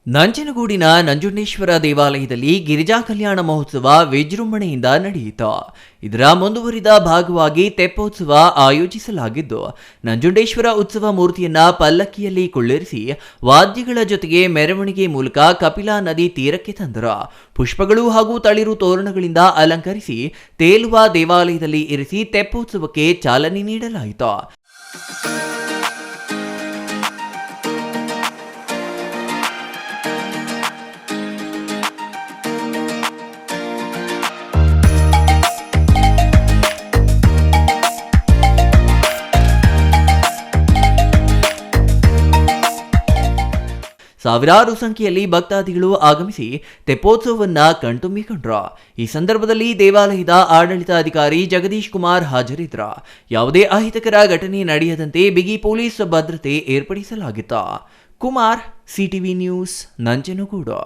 ನಂಜನಗೂಡಿನ ನಂಜುಂಡೇಶ್ವರ ದೇವಾಲಯದಲ್ಲಿ ಗಿರಿಜಾ ಕಲ್ಯಾಣ ಮಹೋತ್ಸವ ವಿಜೃಂಭಣೆಯಿಂದ ನಡೆಯಿತು. ಇದರ ಮುಂದುವರಿದ ಭಾಗವಾಗಿ ತೆಪ್ಪೋತ್ಸವ ಆಯೋಜಿಸಲಾಗಿದ್ದು, ನಂಜುಂಡೇಶ್ವರ ಉತ್ಸವ ಮೂರ್ತಿಯನ್ನ ಪಲ್ಲಕ್ಕಿಯಲ್ಲಿ ಕುಳ್ಳಿರಿಸಿ ವಾದ್ಯಗಳ ಜೊತೆಗೆ ಮೆರವಣಿಗೆ ಮೂಲಕ ಕಪಿಲಾ ನದಿ ತೀರಕ್ಕೆ ತಂದರು. ಪುಷ್ಪಗಳು ಹಾಗೂ ತಳಿರು ತೋರಣಗಳಿಂದ ಅಲಂಕರಿಸಿ ತೇಲುವ ದೇವಾಲಯದಲ್ಲಿ ಇರಿಸಿ ತೆಪ್ಪೋತ್ಸವಕ್ಕೆ ಚಾಲನೆ ನೀಡಲಾಯಿತು. ಸಾವಿರಾರು ಸಂಖ್ಯೆಯಲ್ಲಿ ಭಕ್ತಾದಿಗಳು ಆಗಮಿಸಿ ತೆಪ್ಪೋತ್ಸವವನ್ನ ಕಣ್ತುಂಬಿಕೊಂಡ್ರು. ಈ ಸಂದರ್ಭದಲ್ಲಿ ದೇವಾಲಯದ ಆಡಳಿತಾಧಿಕಾರಿ ಜಗದೀಶ್ ಕುಮಾರ್ ಹಾಜರಿದ್ದರು. ಯಾವುದೇ ಅಹಿತಕರ ಘಟನೆ ನಡೆಯದಂತೆ ಬಿಗಿ ಪೊಲೀಸ್ ಭದ್ರತೆ ಏರ್ಪಡಿಸಲಾಗಿತ್ತು. Kumar, CTV news, Nanjangud.